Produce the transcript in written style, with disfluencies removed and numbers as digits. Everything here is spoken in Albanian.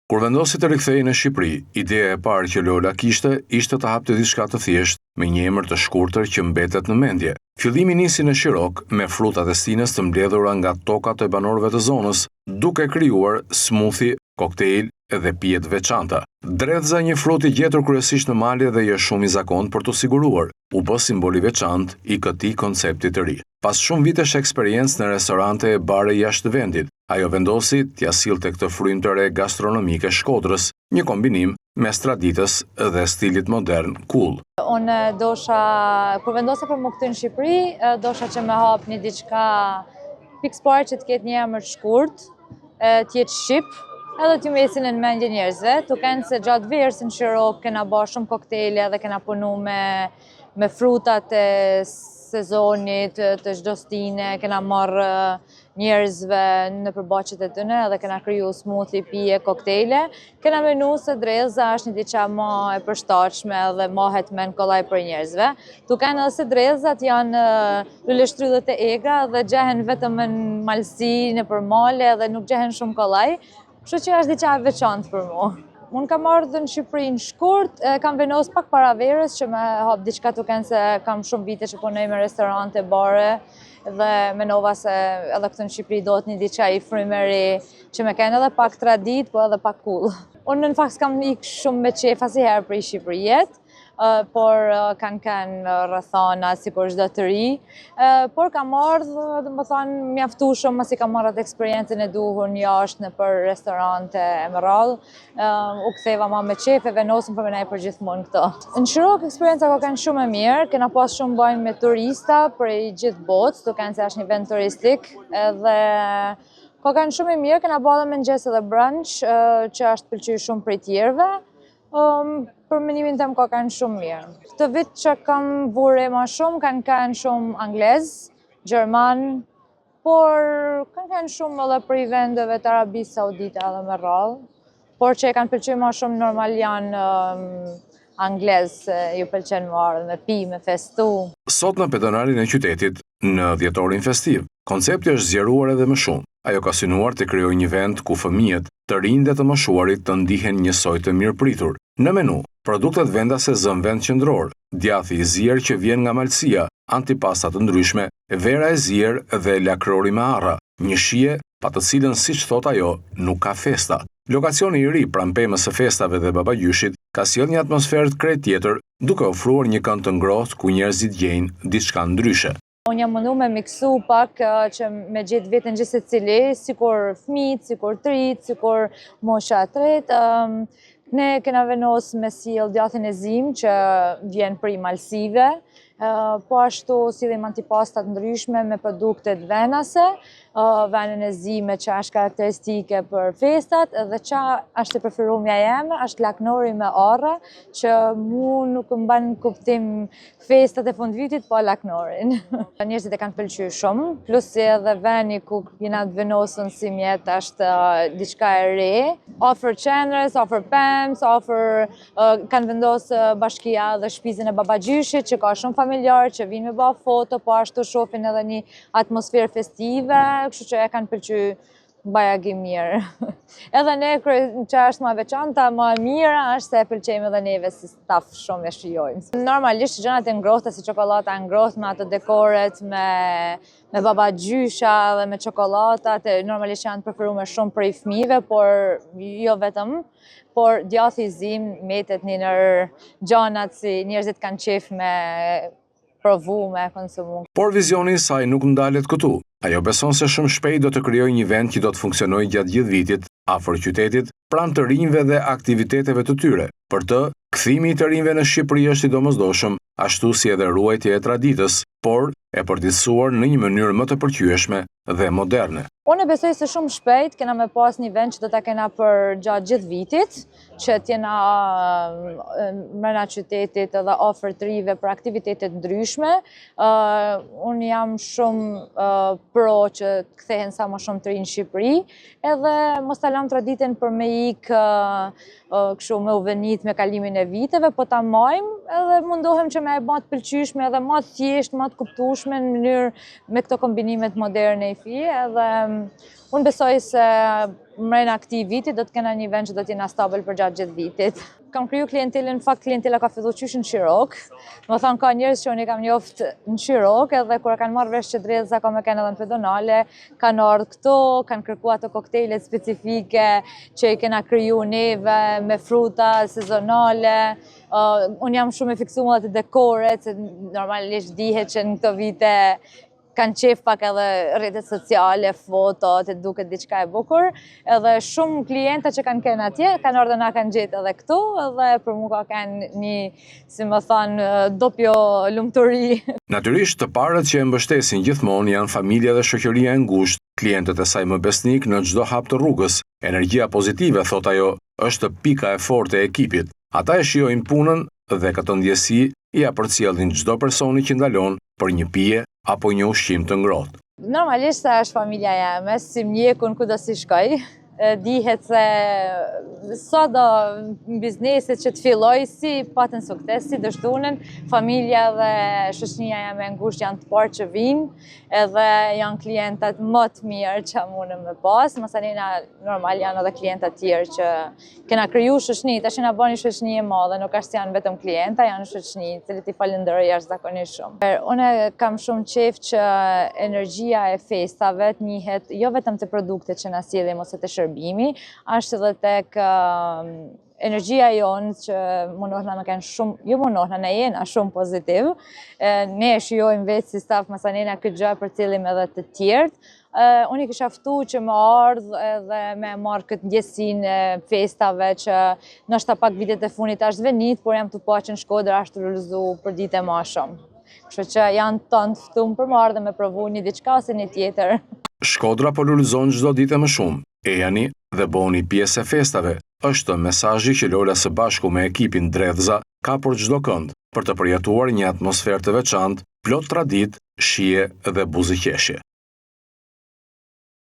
Kur vendosi të rikthehej në Shqipëri, ideja e parë që Lola kishte ishte të hapte diçka të thjeshtë me një emër të shkurtër që mbetet në mendje. Fillimi nisi në Shirok me fruta dhe stines të mbledhura nga tokat e banorëve të zonës, duke krijuar smoothie, koktejl dhe pije të veçanta. Dredhza, një frut i gjetur kryesisht në malje dhe është shumë i zakontë për të siguruar, u bë simbol i veçantë i këtij koncepti të ri. Pas shumë vitesh eksperiencë në restorante e bare jashtë vendit, ajo vendosi t'ia sillte këtë frym të re gastronomike Shkodrës, një kombinim mes traditës dhe stilit modern cool. Unë kur vendosa për më kthyer në Shqipëri, dosha që me hap një diçka pikspar që të ketë një emër të shkurt, të jetë shqip, edhe t'ju mesin në mendje njerëzve, duken se gjatë verës në Shirok kena bërë shumë koktejle dhe kena punu me frutat e sezonit, të çdo stine, kena marrë njerëzve në përbaqet e tyne dhe kena kriju smoothie, pije, koktejle. Kena menu se dredhza është një diçka më e përshtatshme dhe më hetmen kollaj për njerëzve. Duken edhe se dredhzat janë luleshtrydhet e egra dhe gjehen vetëm në malsi, nëpër male dhe nuk gjehen shumë kollaj. Kështu që është diçka e veçantë për mua. Unë kam ardhur në Shqipëri në shkurt, kam vendos pak para verës që me hap diçka duken se kam shumë vite që punoj me restorante, bare dhe menova se edhe këtu në Shqipëri do të një diçka i frymëri që me kenë edhe pak tradit, po edhe pak cool. Unë në fakt s'kam ikë shumë me qef asnjëherë për Shqipërijet, por kanë rrethana sikur çdo të ri, por kam ardhur, domethënë mjaftueshëm, masi kam marrë atë eksperiencën e duhur jashtë nëpër restorante e me radhë, u ktheva më me qef e vendosëm për me nejë për gjithmonë këto. Në Shirok eksperjenca ka qenë shumë e mirë, kena pas shumë bajnë me turista prej gjithë botës, duken se është një vend turistik, edhe ka qenë shumë e mirë, kena bërë mëngjes edhe brunch, që është pëlqyer shumë prej tjerëve. Për menimin tem ka qenë shumë mirë. Këtë vit që kam vure ma shumë, kanë qenë shumë anglez, gjerman, por kanë qenë shumë edhe prej vendeve të Arabisë Saudite edhe me radhë, por që e kanë pëlqyer ma shumë normal janë anglez, ju pëlqen marrë me pi, me festu. Sot në pedonarin e qytetit, në dhjetorin festiv, koncepti është zgjeruar edhe më shumë. Ajo ka synuar të krijojë një vend ku fëmijët, të rinj dhe të moshuarit të ndihen njësoj të mirëpritur. Në menu, produktet vendase zën vend qendror, djathi i zier që vjen nga Malësia, antipasta të ndryshme, vera e zier dhe lakrori me arra, një shije pa të cilën siç thot ajo, nuk ka festa. Lokacioni i ri pranë pemës së festave dhe babagjyshit ka sjellë një atmosferë të krejt tjetër, duke ofruar një kënd të ngrohtë ku njerëzit gjejnë diçka ndryshe. Unë jam mundu me miksu pak që me gjetë vetën gjithë secili, sikur fëmijët, sikur të rit, sikur mosha e tretë. Ne kena vendos me sjell djathin e zim që vjen prej Malsive, po ashtu sillim antipasta të ndryshme me produkte të venase, venën e zime që është karakteristike për festat, dhe që është e preferuar jeme, është laknori me arra, që mu nuk më ban kuptim festat e fundvitit, po laknorin. Njerëzit e kanë pëlqyer shumë, plus edhe veni ku jena të vendosur si mjet është diçka e re, ofër qendrës, ofër pems, kanë vendosur bashkia dhe shtëpinë e babagjyshit që ka shumë familjar që vinë me bë foto, po ashtu shohin edhe një atmosferë festive, kështu që e kanë pëlqyer bajagi mirë. Edhe ne që është më veçanta, më e mira është se e pëlqejmë edhe neve si staf shumë e shijojmë. Normalisht gjërat e ngrohta si çokolata e ngrohtë me ato dekoret me babagjysha dhe me çokolatat, normalisht janë preferuar shumë prej fëmijëve, por jo vetëm, por djathi i zim metet një ndër gjanat si njerëzit kanë qef me provu, me konsumu. Por vizioni i saj nuk ndalet këtu. Ajo beson se shumë shpejt do të krijojë një vend që do të funksionojë gjatë gjithë vitit, afër qytetit, pranë të rinjve dhe aktiviteteve të tyre. Për të, kthimi i të rinjve në Shqipëri është i domosdoshëm, ashtu si edhe ruajtja e traditës, por e përditësuar në një mënyrë më të pëlqyeshme dhe moderne. Unë besoj se shumë shpejt kena me pas një vend që do ta kena për gjatë gjithë vitit, që t'jena mrena qytetit edhe ofër të rive për aktivitetet ndryshme. Unë jam shumë pro që të kthehen sa më shumë të rinj në Shqipëri, edhe mos ta lëm traditën për me ikë kështu me u venit me kalimin e viteve, po ta majmë edhe mundohem që me e bë të pëlqyeshme edhe më të thjeshtë, më të kuptueshme në mënyrë me këto kombinimet moderne me i fije edhe unë besoj se mrena këtij viti do të kena një vend që do t'jena stabil për gjatë gjithë vitit. Kam kriju klientelën, në fakt klientela ka fillu qysh në Shirok. Më thonë ka njerëz që unë i kam njoft në Shirok edhe kur kanë marrë vesh që drejtëza ka me kanë edhe në pedonale, kanë ardhur këto, kanë kërkuar ato koktejlet specifike që i kena kriju neve me fruta sezonale. Unë jam shumë e fiksuar atë dekoret, se normalisht dihet që në këto vite kanë qef pak edhe rrjetet sociale, foto, të duket diçka e bukur, edhe shumë klienta që kanë kënë atje, kanë ardhur na kanë gjetë edhe këtu, edhe për mua ka kanë një, si më thonë, doppio lumturi. Natyrisht, të parët që e mbështesin gjithmonë janë familja dhe shoqëria e ngushtë, klientët e saj më besnik në çdo hap të rrugës. Energjia pozitive, thot ajo, është pika e fortë e ekipit. Ata e shijojnë punën dhe këtë ndjesi ja përcjellin çdo personi që ndalon për një pije apo një ushqim të ngrohtë. Normalisht është familja jeme, si mjekun kudo si shkoj. Dihet se sot do bizneset që të filloj si patën sukses, si dështunën, familja dhe shoqënia jeme e ngushtë janë të parë që vinë, edhe janë klientat më të mirë që mundem me pas. Masanena normal janë edhe klientat tjerë që kena kriju shoqëni, tash na bën një shoqëni e madhe, nuk është janë vetëm klienta, janë shoqëni, të cilët i falenderoj jashtëzakonisht shumë. Unë kam shumë qejf që energjia e festave të njihet jo vetëm te produktet që na sillim ose te shërbimi, është edhe tek energjia jonë që mundohna me kanë shumë, jo mundohna, ne jena shumë pozitiv. Ne e shijojmë vetë si staf Masanena këtë gjë për cilin edhe të tjerët. Unë i kisha ftu që më ardhë edhe me marrë këtë ndjesinë e festave që nështë pak vitet e funit është venit, por jam të pa që në Shkodër është realizu për dite ma shumë. Kështu që janë tonë të ftumë për më ardhë me provu një diçka ose një tjetër. Shkodra po lulëzon çdo ditë më shumë. Ejani dhe bëni pjesë e festave është mesazhi që Lola së bashku me ekipin Dredhza ka për çdo kënd, për të përjetuar një atmosferë të veçantë, plot traditë, shije dhe buzëqeshje.